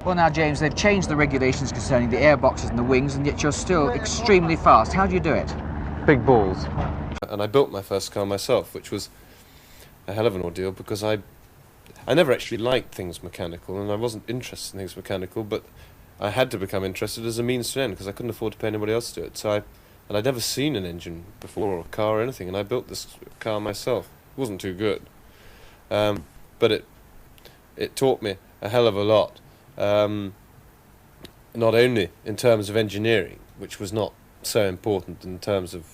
Well now, James, they've changed the regulations concerning the airboxes and the wings, and yet you're still extremely fast. How do you do it? Big balls. And I built my first car myself, which was a hell of an ordeal because I never actually liked things mechanical, and I wasn't interested in things mechanical, but I had to become interested as a means to an end because I couldn't afford to pay anybody else to do it. And I'd never seen an engine before, or a car or anything, and I built this car myself. It wasn't too good, but it taught me a hell of a lot. Not only in terms of engineering, which was not so important in terms of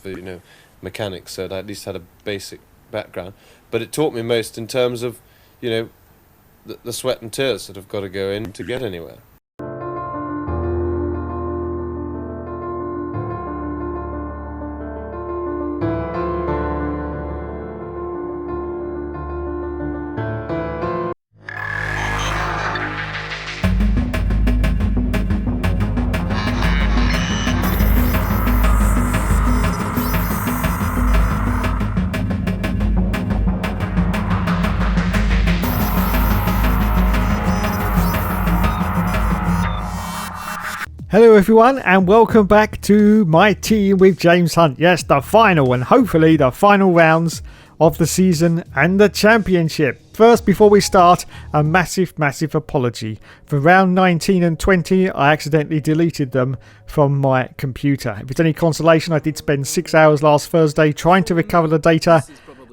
mechanics, so I at least had a basic background, but it taught me most in terms of the sweat and tears that have got to go in to get anywhere. Hello everyone and welcome back to my team with James Hunt. Yes, the final and hopefully the final rounds of the season and the championship. First, before we start, a massive apology. For round 19 and 20, I accidentally deleted them from my computer. If it's any consolation, I did spend 6 hours last Thursday trying to recover the data,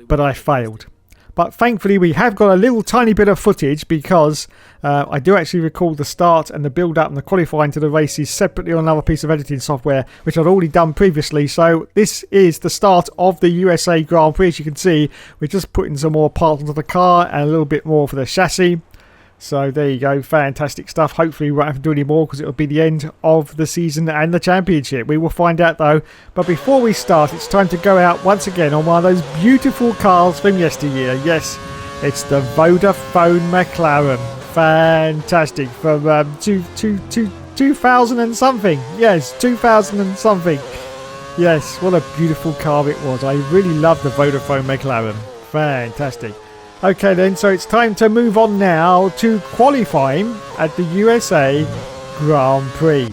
but I failed. But thankfully we have got a little tiny bit of footage because I do actually record the start and the build up and the qualifying to the races separately on another piece of editing software which I'd already done previously. So this is the start of the USA Grand Prix. As you can see, we're just putting some more parts onto the car and a little bit more for the chassis. So there you go, fantastic stuff. Hopefully we won't have to do any more because it'll be the end of the season and the championship. We will find out though. But before we start, it's time to go out once again on one of those beautiful cars from yesteryear. Yes, it's the Vodafone McLaren. Fantastic. From 2000 and something. Yes, 2000 and something. Yes, what a beautiful car it was. I really love the Vodafone McLaren. Fantastic. Okay then, so it's time to move on now to qualifying at the USA Grand Prix.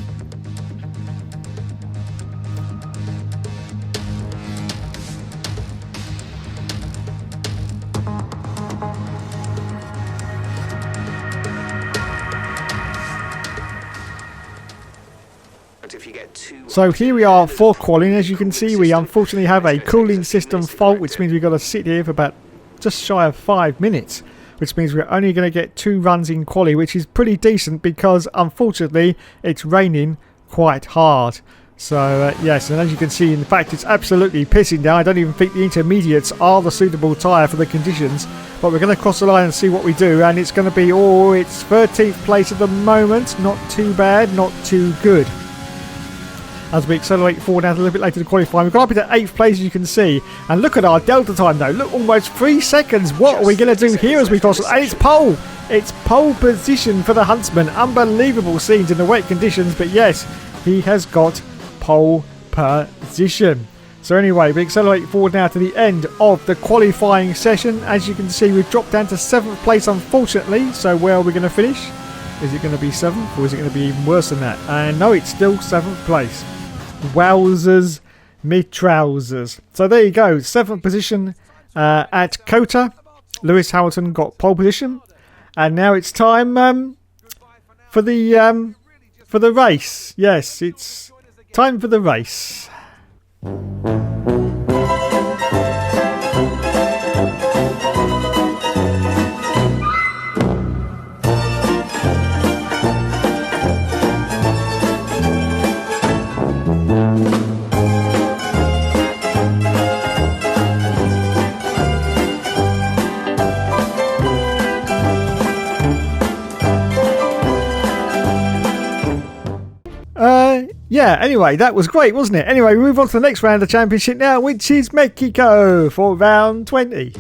So here we are for qualifying. As you can see, we unfortunately have a cooling system fault, which means we've got to sit here for about just shy of 5 minutes, which means we're only going to get 2 runs in quali, which is pretty decent because unfortunately it's raining quite hard. So yes, and as you can see, in fact it's absolutely pissing down. I don't even think the intermediates are the suitable tyre for the conditions, but we're going to cross the line and see what we do, and it's going to be, it's 13th place at the moment. Not too bad, not too good. As we accelerate forward now a little bit later to qualify, we've got up into 8th place as you can see, and look at our delta time though. Look, almost 3 seconds. What are we going to do here as we cross? And it's pole. It's pole position for the Huntsman. Unbelievable scenes in the wet conditions, but yes, he has got pole position. So anyway, we accelerate forward now to the end of the qualifying session. As you can see, we've dropped down to 7th place unfortunately. So where are we going to finish? Is it going to be 7th or is it going to be even worse than that? And no, it's still 7th place. Wowzers, me trousers. So there you go, 7th position at COTA. Lewis Hamilton got pole position, and now it's time for the race. Yes, it's time for the race. Yeah, anyway, that was great, wasn't it? Anyway, we move on to the next round of the championship now, which is Mexico for round 20.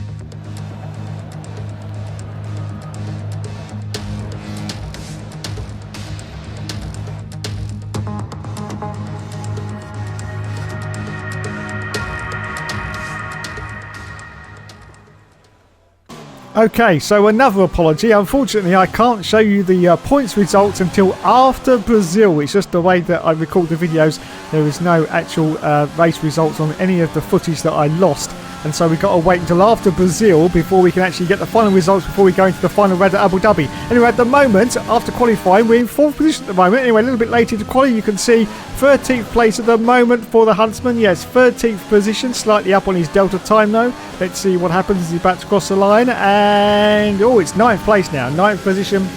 Okay, so another apology. Unfortunately, I can't show you the points results until after Brazil. It's just the way that I record the videos. There is no actual race results on any of the footage that I lost. And so we've got to wait until after Brazil before we can actually get the final results before we go into the final round at Abu Dhabi. Anyway, at the moment, after qualifying, we're in 4th position at the moment. Anyway, a little bit later to qualify, you can see 13th place at the moment for the Huntsman. Yes, 13th position, slightly up on his Delta time though. Let's see what happens as he's about to cross the line. And, oh, it's 9th place now. 9th position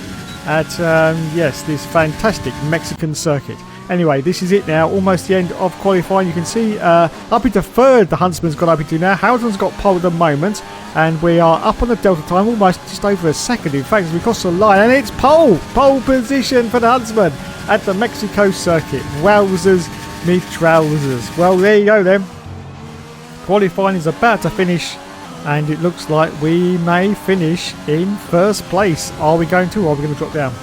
at, yes, this fantastic Mexican circuit. Anyway, this is it now, almost the end of qualifying. You can see up into 3rd the Huntsman's got up into now. Hamilton's got pole at the moment, and we are up on the Delta time, almost just over a second in fact as we cross the line, and it's pole position for the Huntsman at the Mexico circuit. Wowzers me trousers. Well, there you go then. Qualifying is about to finish, and it looks like we may finish in 1st place. Are we going to, or are we going to drop down?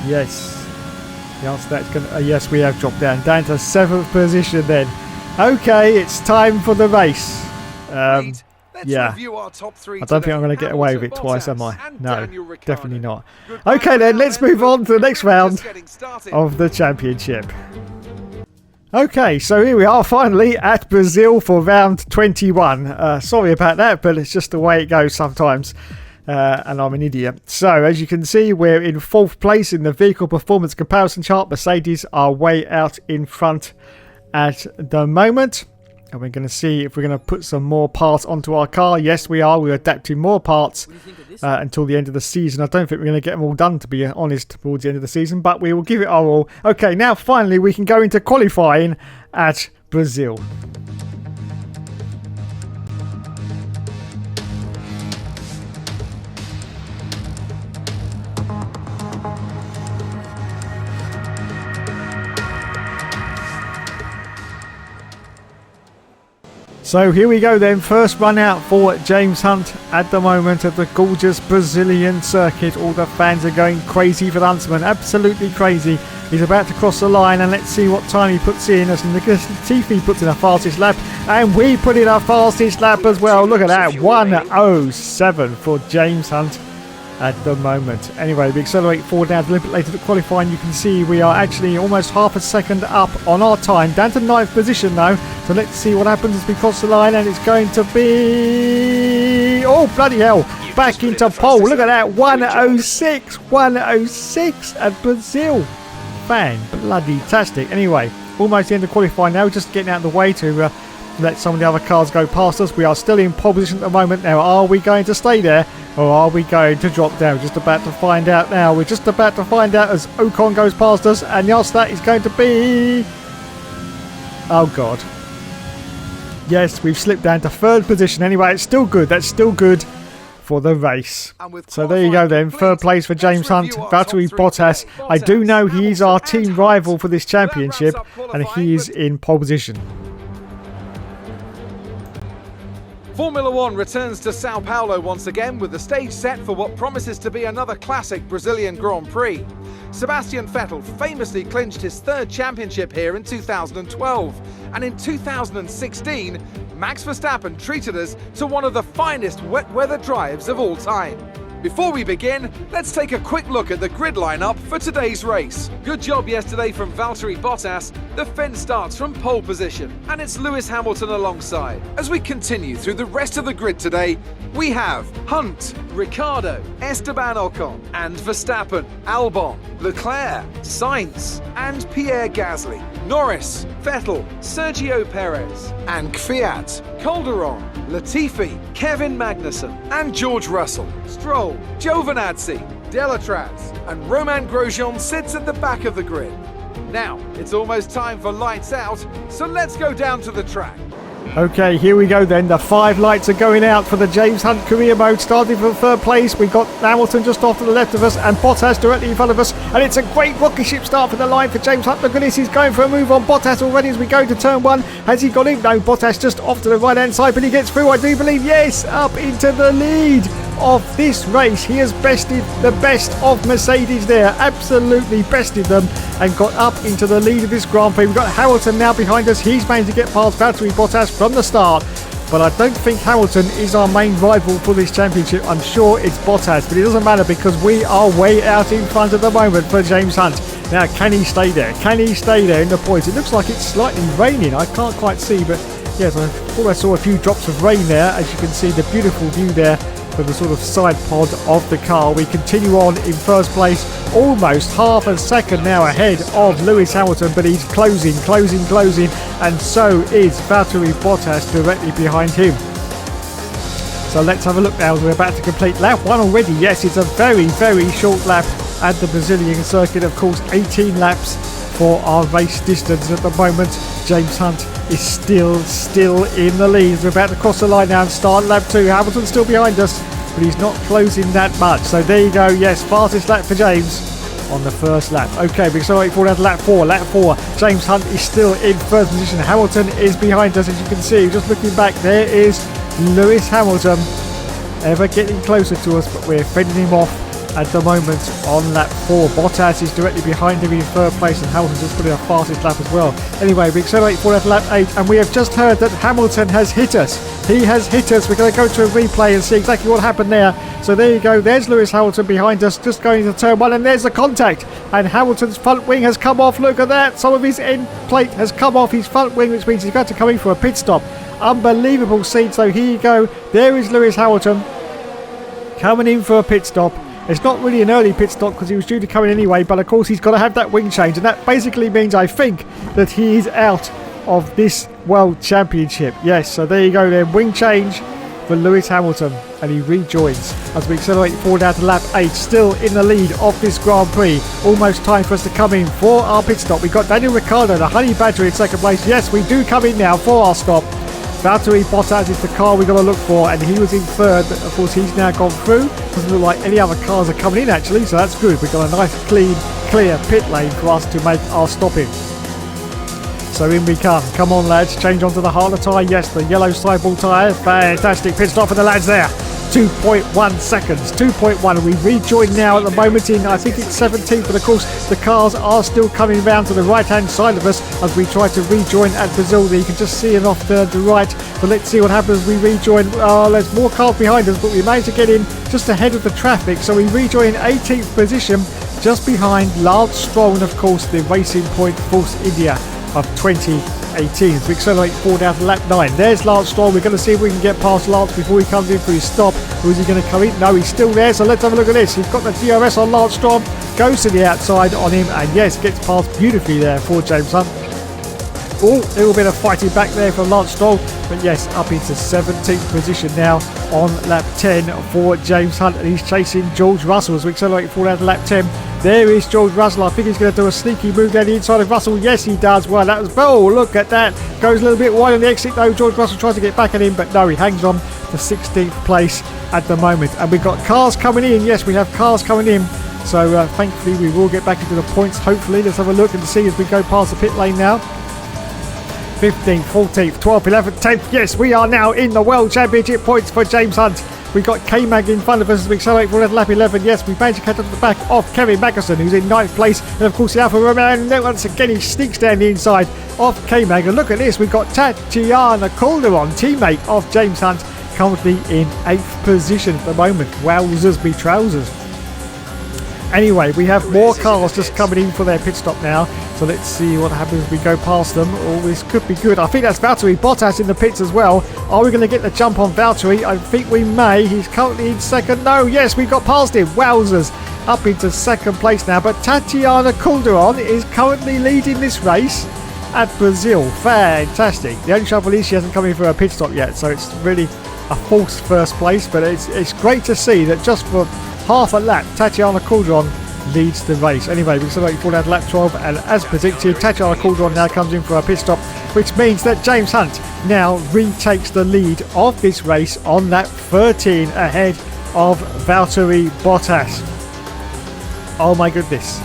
Yes. The answer to that's going to... yes, we have dropped down to 7th position then. Okay, it's time for the race. Yeah. I don't think I'm going to get away with it twice, am I? No, definitely not. Okay then, let's move on to the next round of the championship. Okay, so here we are finally at Brazil for round 21. Sorry about that, but it's just the way it goes sometimes. And I'm an idiot. So as you can see, we're in 4th place in the vehicle performance comparison chart. Mercedes are way out in front at the moment, and we're going to see if we're going to put some more parts onto our car. Yes, we are. We're adapting more parts until the end of the season. I don't think we're going to get them all done, to be honest, towards the end of the season, but we will give it our all. Okay, now finally we can go into qualifying at Brazil. So here we go then, first run out for James Hunt at the moment at the gorgeous Brazilian circuit. All the fans are going crazy for the Huntsman, absolutely crazy. He's about to cross the line, and let's see what time he puts in as Nicholas Latifi puts in our fastest lap, and we put in our fastest lap as well. Look at that, 1:07 for James Hunt at the moment. Anyway, we accelerate forward now a little bit later to qualifying. You can see we are actually almost half a second up on our time, down to 9th position now. So let's see what happens as we cross the line, and it's going to be, oh bloody hell, back into pole. Look at that, 1:06 at Brazil. Fan bloody tastic. Anyway, almost the end of qualifying now, just getting out of the way to let some of the other cars go past us. We are still in pole position at the moment. Now, are we going to stay there, or are we going to drop down? Just about to find out now. We're just about to find out as Ocon goes past us, and yes, that is going to be, oh god, yes, we've slipped down to 3rd position. Anyway, it's still good. That's still good for the race. So there you go then, 3rd place for James Hunt, Valtteri Bottas. I do know he's our team rival for this championship, and he is in pole position. Formula One returns to Sao Paulo once again with the stage set for what promises to be another classic Brazilian Grand Prix. Sebastian Vettel famously clinched his 3rd championship here in 2012, and in 2016, Max Verstappen treated us to one of the finest wet weather drives of all time. Before we begin, let's take a quick look at the grid lineup for today's race. Good job yesterday from Valtteri Bottas. The fence starts from pole position, and it's Lewis Hamilton alongside. As we continue through the rest of the grid today, we have Hunt, Ricciardo, Esteban Ocon, and Verstappen, Albon, Leclerc, Sainz, and Pierre Gasly, Norris, Vettel, Sergio Perez, and Kvyat, Calderon, Latifi, Kevin Magnussen, and George Russell. Stroll, Giovinazzi, Delatraz, and Romain Grosjean sits at the back of the grid. Now, it's almost time for lights out, so let's go down to the track. Okay, here we go then. The 5 lights are going out for the James Hunt career mode. Starting from 3rd place, we've got Hamilton just off to the left of us and Bottas directly in front of us. And it's a great rocket ship start for the line for James Hunt. Look at this, he's going for a move on Bottas already as we go to turn 1. Has he got him? No, Bottas just off to the right-hand side, but he gets through, I do believe. Yes, up into the lead of this race. He has bested the best of Mercedes there. Absolutely bested them and got up into the lead of this Grand Prix. We've got Hamilton now behind us. He's managed to get past Valtteri Bottas from the start. But I don't think Hamilton is our main rival for this championship. I'm sure it's Bottas, but it doesn't matter because we are way out in front at the moment for James Hunt. Now, can he stay there? Can he stay there in the points? It looks like it's slightly raining. I can't quite see, but yes, I thought I saw a few drops of rain there. As you can see, the beautiful view there for the sort of side pod of the car. We continue on in first place, almost half a second now ahead of Lewis Hamilton, but he's closing, and so is Valtteri Bottas directly behind him. So let's have a look now as we're about to complete lap 1 already. Yes, it's a very, very short lap at the Brazilian circuit. Of course, 18 laps for our race distance at the moment. James Hunt is still in the lead. We're about to cross the line now and start lap 2. Hamilton's still behind us, but he's not closing that much. So there you go. Yes, fastest lap for James on the first lap. Okay, we accelerate forward to lap 4. Lap 4, James Hunt is still in first position. Hamilton is behind us, as you can see. Just looking back, there is Lewis Hamilton, ever getting closer to us, but we're fending him off at the moment on lap 4. Bottas is directly behind him in third place, and Hamilton's just putting our fastest lap as well. Anyway, we accelerate forward to lap 8, and we have just heard that Hamilton has hit us. He has hit us. We're going to go to a replay and see exactly what happened there. So there you go. There's Lewis Hamilton behind us, just going into turn 1, and there's the contact. And Hamilton's front wing has come off. Look at that. Some of his end plate has come off his front wing, which means he's got to come in for a pit stop. Unbelievable scene. So here you go. There is Lewis Hamilton coming in for a pit stop. It's not really an early pit stop because he was due to come in anyway, but of course he's got to have that wing change, and that basically means, I think, that he is out of this World Championship. Yes, so there you go then, wing change for Lewis Hamilton, and he rejoins as we accelerate forward down to lap 8, still in the lead of this Grand Prix. Almost time for us to come in for our pit stop. We've got Daniel Ricciardo, the Honey Badger, in second place. Yes, we do come in now for our stop. Valtteri Bottas is the car we're going to look for, and he was in third, but of course he's now gone through. Doesn't look like any other cars are coming in actually, so that's good. We've got a nice clean, clear pit lane for us to make our stopping. So in we come. Come on lads, change onto the Harler tyre. Yes, the yellow sideball tyre. Fantastic pit stop for the lads there. 2.1 seconds, 2.1, and we rejoin now at the moment in, I think it's 17th, but of course the cars are still coming round to the right hand side of us as we try to rejoin at Brazil. There you can just see it off to the right, but let's see what happens as we rejoin. There's more cars behind us, but we managed to get in just ahead of the traffic, so we rejoin 18th position just behind Lance Stroll and of course the Racing Point Force India of 2018. We accelerate forward down to lap 9. There's Lance Stroll. We're going to see if we can get past Lance before he comes in for his stop. Or is he going to come in? No, he's still there. So let's have a look at this. He's got the DRS on Lance Stroll. Goes to the outside on him. And yes, gets past beautifully there for James Hunt. Oh, a little bit of fighting back there from Lance Stroll. But yes, up into 17th position now on lap 10 for James Hunt. And he's chasing George Russell as we accelerate forward down to lap 10. There is George Russell. I think he's going to do a sneaky move down the inside of Russell. Yes, he does. Well, that was... Oh, look at that. Goes a little bit wide on the exit, though. George Russell tries to get back at him, but no, he hangs on to 16th place at the moment. And we've got cars coming in. Yes, we have cars coming in. So, thankfully, we will get back into the points, hopefully. Let's have a look and see as we go past the pit lane now. 15th, 14th, 12th, 11th, 10th. Yes, we are now in the World Championship points for James Hunt. We've got K-Mag in front of us as we accelerate for lap 11. Yes, we managed to catch up to the back of Kevin Magnussen, who's in 9th place. And of course, the Alfa Romeo, and once again, he sneaks down the inside of K-Mag. And look at this, we've got Tatiana Calderon, teammate of James Hunt, currently in 8th position at the moment. Wowzers me trousers. Anyway, we have more cars just coming in for their pit stop now. So let's see what happens as we go past them. Oh, this could be good. I think that's Valtteri Bottas in the pits as well. Are we going to get the jump on Valtteri? I think we may. He's currently in second. No, yes, we got past him. Wowzers. Up into second place now. But Tatiana Calderon is currently leading this race at Brazil. Fantastic. The only trouble is she hasn't come in for a pit stop yet. So it's really a false first place. But it's great to see that just for half a lap, Tatiana Calderon leads the race. Anyway, we accelerate forward down to lap 12, and as predicted, Tatiana Calderon now comes in for a pit stop, which means that James Hunt now retakes the lead of this race on lap 13 ahead of Valtteri Bottas. Oh my goodness.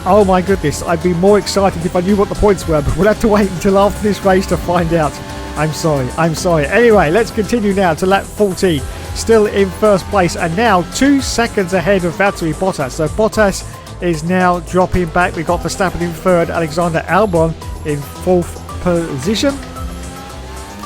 Oh my goodness. I'd be more excited if I knew what the points were, but we'll have to wait until after this race to find out. I'm sorry. Anyway, let's continue now to lap 14. Still in first place, and now 2 seconds ahead of Valtteri Bottas. So Bottas is now dropping back. We've got Verstappen in third, Alexander Albon in 4th position.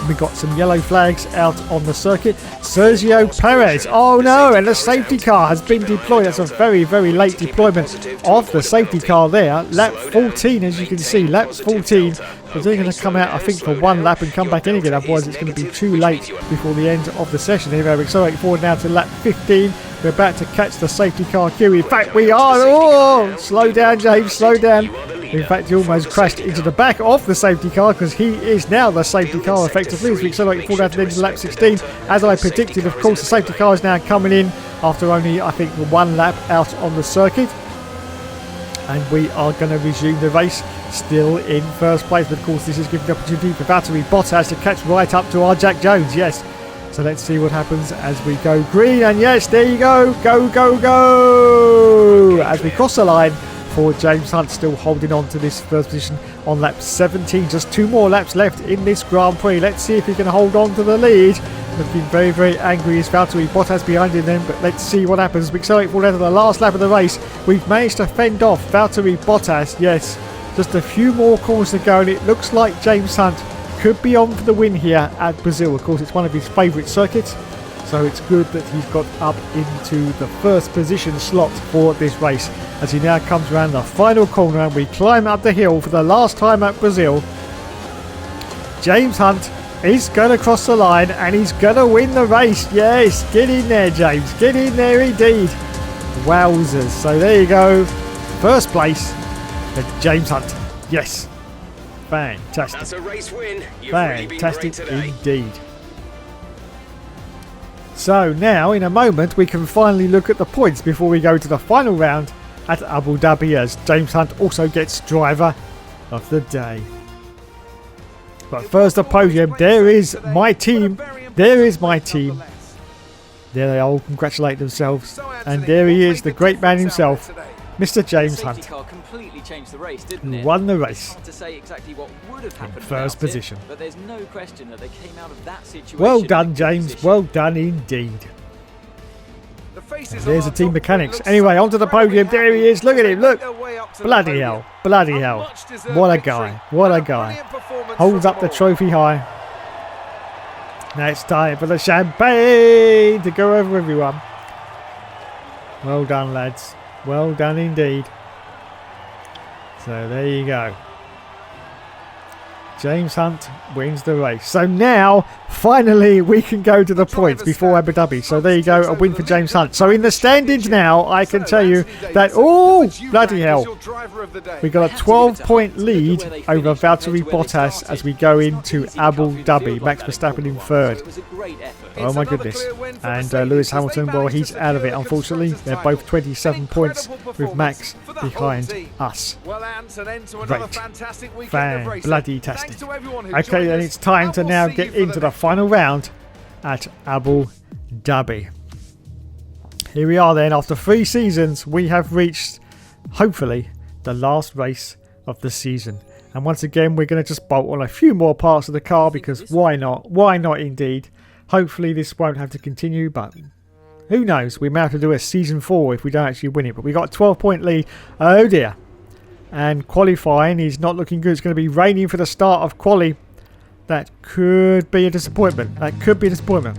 We got some yellow flags out on the circuit. Sergio Perez. Oh no, and the safety car has been deployed. That's a very, very late deployment of the safety car there. Lap 14, as you can see, lap 14. So they're going to come out, I think, for one lap and come back in again. Otherwise, it's going to be too late before the end of the session. Here we accelerate forward now to lap 15. We're about to catch the safety car queue. In fact, we are. Oh, slow down, James, slow down. In fact, he almost crashed into the back of the safety car because he is now the safety car effectively as we accelerate forward out to the end of lap 16. As I predicted, of course, the safety car is now coming in after only, I think, one lap out on the circuit. And we are going to resume the race still in first place. But of course, this is giving the opportunity for Valtteri Bottas to catch right up to our Jack Jones. Yes. So let's see what happens as we go green. And yes, there you go. Go, go, go. As we cross the line for James Hunt, still holding on to this first position on lap 17. Just 2 more laps left in this Grand Prix. Let's see if he can hold on to the lead. Looking very, very angry is Valtteri Bottas behind him then, but let's see what happens. We accelerate forward to the last lap of the race. We've managed to fend off Valtteri Bottas. Yes, just a few more corners to go, and it looks like James Hunt could be on for the win here at Brazil. Of course, it's one of his favourite circuits, so it's good that he's got up into the first position slot for this race as he now comes around the final corner and we climb up the hill for the last time at Brazil. James Hunt is going to cross the line and he's going to win the race. Yes, get in there, James. Get in there indeed. Wowzers. So there you go. First place for James Hunt. Yes. Fantastic. That's a race win. You've Fantastic really been great today. indeed. So now, in a moment, we can finally look at the points before we go to the final round at Abu Dhabi as James Hunt also gets driver of the day. But first, the podium. There is my team. There is my team. There they all congratulate themselves. And there he is, the great man himself, Mr. James Hunt, completely changed the race, didn't who it? won the race Hard to say exactly what would have happened first without it, position. but there's no question that they came out of that situation. Well in a done, good James. position. Well done indeed. There's the team mechanics. Anyway, onto the podium. There he is. Look at him. Look. Bloody hell. Bloody hell. What a guy. What a guy. Holds up the trophy high. Now it's time for the champagne to go over everyone. Well done, lads. Well done indeed. So there you go. James Hunt wins the race. So now, finally, we can go to the points before Abu Dhabi. So there you go, a win for James Hunt. So in the standings now, I can tell you that, oh, bloody hell. We got a 12-point lead over Valtteri Bottas as we go into Abu Dhabi. Max Verstappen in third. It was a great effort. Oh my goodness. And Lewis Hamilton, well, he's out of it, unfortunately. They're both 27 points with Max behind us. Great. Fan-bloody-tastic. Okay, then it's time to now get into the final round at Abu Dhabi. Here we are then. After 3 seasons, we have reached, hopefully, the last race of the season. And once again, we're going to just bolt on a few more parts of the car because why not? Why not indeed? Hopefully this won't have to continue, but who knows? We may have to do a season 4 if we don't actually win it. But we got a 12-point lead. Oh dear. And qualifying is not looking good. It's going to be raining for the start of quali. That could be a disappointment. That could be a disappointment.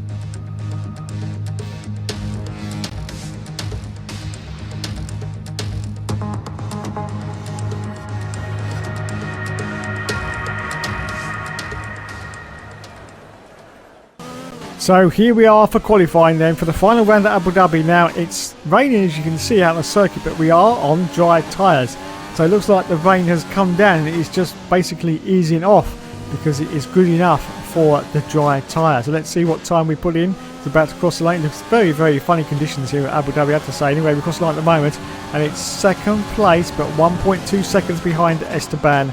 So here we are for qualifying then for the final round at Abu Dhabi. Now it's raining as you can see out on the circuit, but we are on dry tyres. So it looks like the rain has come down and it is just basically easing off because it is good enough for the dry tyre. So let's see what time we put in. It's about to cross the line. It looks very, very funny conditions here at Abu Dhabi, I have to say. Anyway, we cross the line at the moment and it's second place, but 1.2 seconds behind Esteban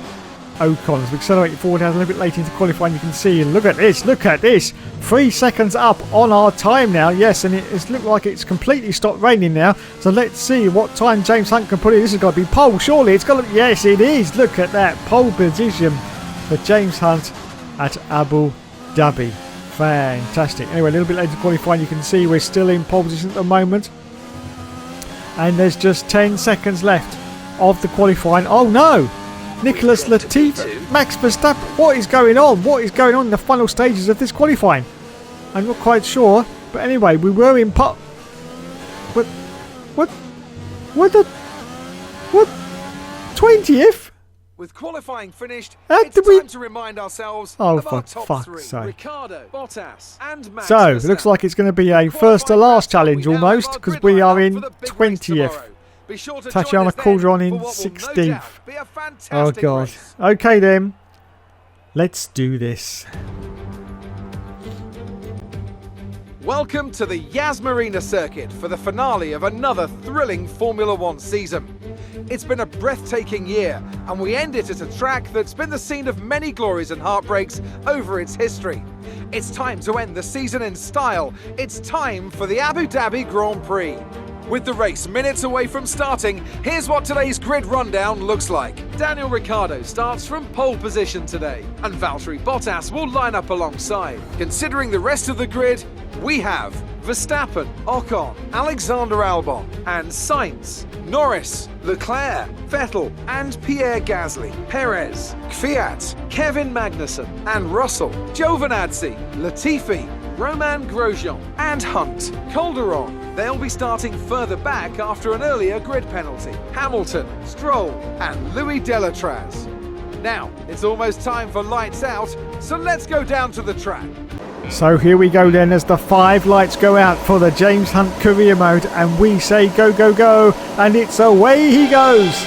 Ocon. As we accelerate forward now a little bit later into qualifying, you can see, look at this, 3 seconds up on our time now. Yes, and it's looked like it's completely stopped raining now. So let's see what time James Hunt can put in. This has got to be pole, surely. It's got to, yes, it is. Look at that, pole position for James Hunt at Abu Dhabi. Fantastic. Anyway, a little bit later qualifying, you can see we're still in pole position at the moment. And there's just 10 seconds left of the qualifying. Oh no! Nicholas Latifi, Max Verstappen. What is going on? What is going on in the final stages of this qualifying? I'm not quite sure. But anyway, we were in pot. What? 20th? With qualifying finished, How it's did we- time to remind ourselves Oh, of our for top fuck's three. sake. Ricardo, Bottas, and Max So, it looks Verstappen. like it's going to be a first to last challenge almost, because we are in 20th. Be sure to Tatiana join us then Calderon in for what will no 16th. doubt be a Oh fantastic god. race. Okay then. Let's do this. Welcome to the Yas Marina circuit for the finale of another thrilling Formula One season. It's been a breathtaking year, and we end it at a track that's been the scene of many glories and heartbreaks over its history. It's time to end the season in style. It's time for the Abu Dhabi Grand Prix. With the race minutes away from starting, here's what today's grid rundown looks like. Daniel Ricciardo starts from pole position today, and Valtteri Bottas will line up alongside. Considering the rest of the grid, we have Verstappen, Ocon, Alexander Albon, and Sainz, Norris, Leclerc, Vettel, and Pierre Gasly, Perez, Kvyat, Kevin Magnussen, and Russell, Giovinazzi, Latifi, Roman Grosjean, and Hunt. Calderon. They'll be starting further back after an earlier grid penalty. Hamilton, Stroll, and Louis Delatraz. Now, it's almost time for lights out, so let's go down to the track. So here we go then as the 5 lights go out for the James Hunt career mode, and we say go, go, go, and it's away he goes.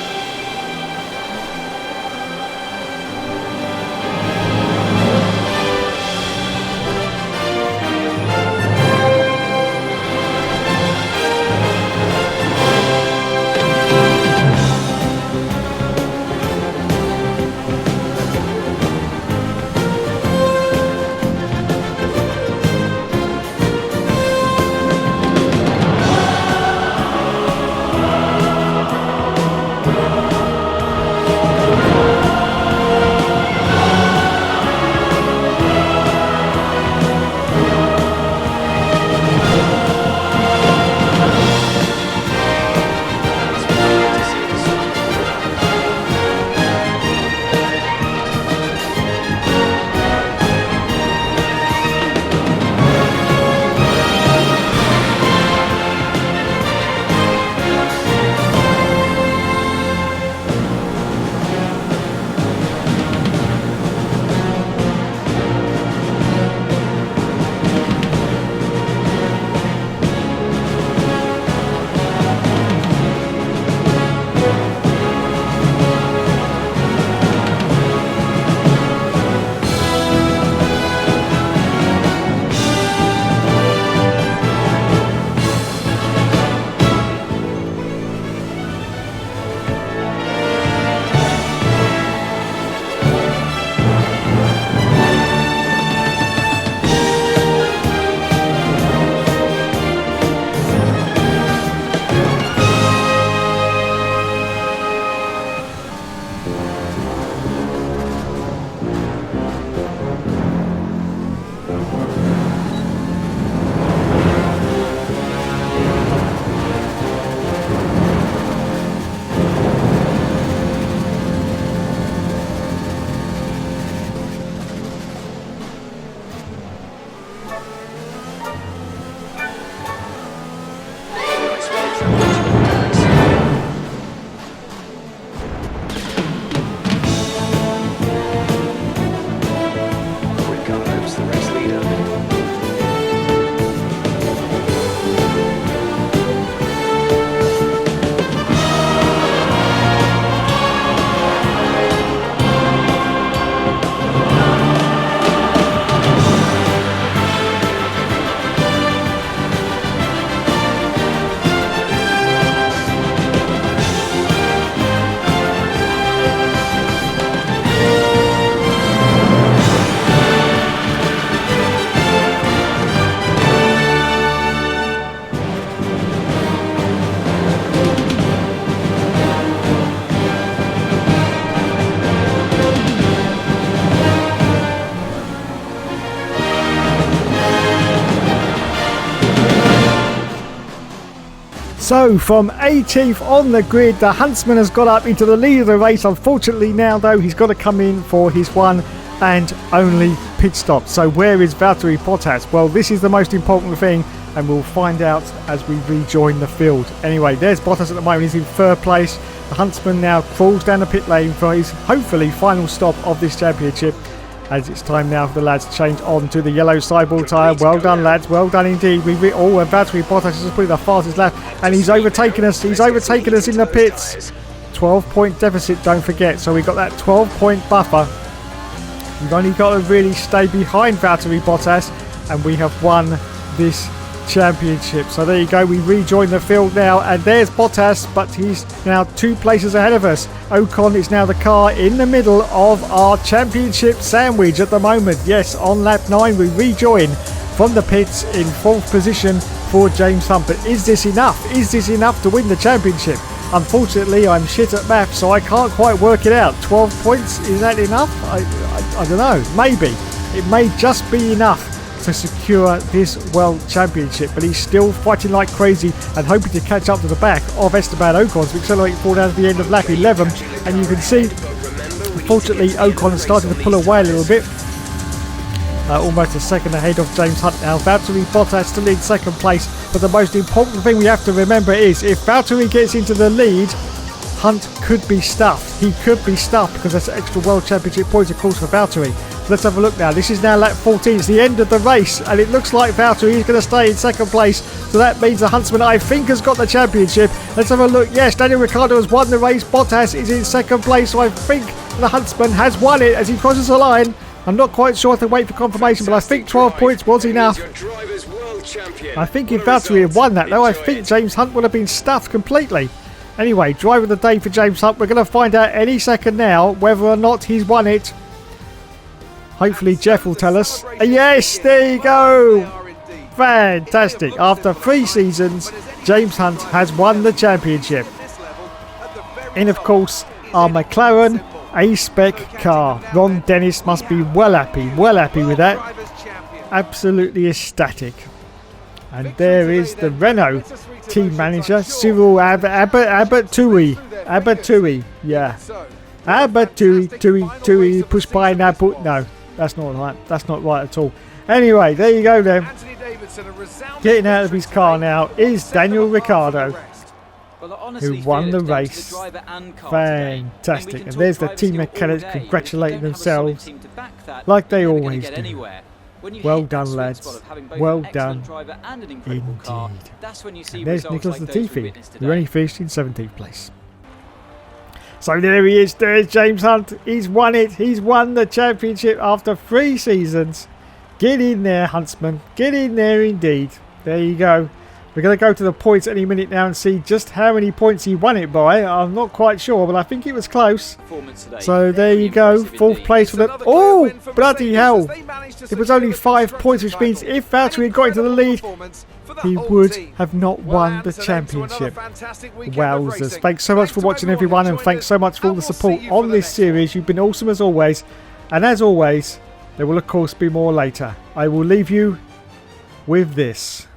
So from 18th on the grid, the Huntsman has got up into the lead of the race. Unfortunately now though, he's got to come in for his one and only pit stop. So where is Valtteri Bottas? Well, this is the most important thing, and we'll find out as we rejoin the field. Anyway, there's Bottas at the moment. He's in third place. The Huntsman now crawls down the pit lane for his hopefully final stop of this championship, as it's time now for the lads to change on to the yellow sidewall tyre. Well done, lads. Well done indeed. And Valtteri Bottas is probably the fastest lap, and he's overtaken us. He's overtaken us in the pits. 12-point deficit, don't forget. So we've got that 12-point buffer. We've only got to really stay behind Valtteri Bottas, and we have won this championship. So there you go, we rejoin the field now, and there's Bottas, but he's now 2 places ahead of us. Ocon is now the car in the middle of our championship sandwich at the moment. Yes, on lap 9 we rejoin from the pits in 4th position for James Hunt. But is this enough? Is this enough to win the championship? Unfortunately, I'm shit at maths, so I can't quite work it out. 12 points, is that enough? I don't know. Maybe. It may just be enough to secure this World Championship, but he's still fighting like crazy and hoping to catch up to the back of Esteban Ocon to accelerate forward down at the end of lap 11. And you can see, unfortunately, Ocon has started to pull away a little bit. Almost a second ahead of James Hunt now. Valtteri Bottas still in second place, but the most important thing we have to remember is if Valtteri gets into the lead, Hunt could be stuffed. He could be stuffed because that's extra World Championship points, of course, for Valtteri. Let's have a look now. This is now lap 14. It's the end of the race, and it looks like Valtteri is going to stay in second place. So that means the Huntsman, I think, has got the championship. Let's have a look. Yes, Daniel Ricciardo has won the race. Bottas is in second place, so I think the Huntsman has won it as he crosses the line. I'm not quite sure. I have to wait for confirmation, but I think 12 points was enough. I think if Valtteri had won that, though, I think James Hunt would have been stuffed completely. Anyway, driver of the day for James Hunt. We're going to find out any second now whether or not he's won it. Hopefully Jeff will tell us. Yes, there you go. Fantastic. After 3 seasons, James Hunt has won the championship. In, of course, our McLaren A-Spec car. Ron Dennis must be well happy with that. Absolutely ecstatic. And there is the Renault team manager, Cyril Abbottui. Yeah. Abbottui, push by now, but no, that's not right. That's not right at all. Anyway, there you go then. Getting out of his car now is Daniel Ricciardo, who won the race. Fantastic. And there's the team mechanics congratulating themselves like they always do. Well done, lads. Well done indeed. And there's Nicholas Latifi, who only finished in 17th place. So there he is. There's James Hunt. He's won it. He's won the championship after 3 seasons. Get in there, Huntsman. Get in there indeed. There you go. We're going to go to the points any minute now and see just how many points he won it by. I'm not quite sure, but I think it was close. So there you go. 4th place for the... Oh, bloody hell. It was only 5 points, which means if Valtteri had got into the lead, he would have not won the championship. Wowzers. Thanks so much for watching, everyone, and thanks so much for all the support on this series. You've been awesome as always. And as always, there will of course be more later. I will leave you with this.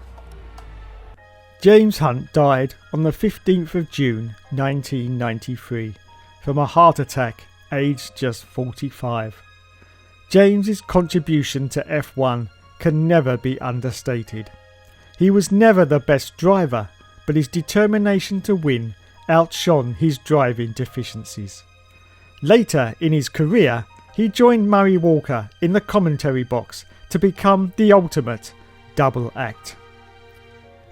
James Hunt died on the 15th of June 1993 from a heart attack, aged just 45. James's contribution to F1 can never be understated. He was never the best driver, but his determination to win outshone his driving deficiencies. Later in his career, he joined Murray Walker in the commentary box to become the ultimate double act.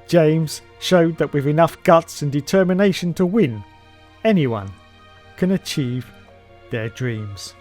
James showed that with enough guts and determination to win, anyone can achieve their dreams.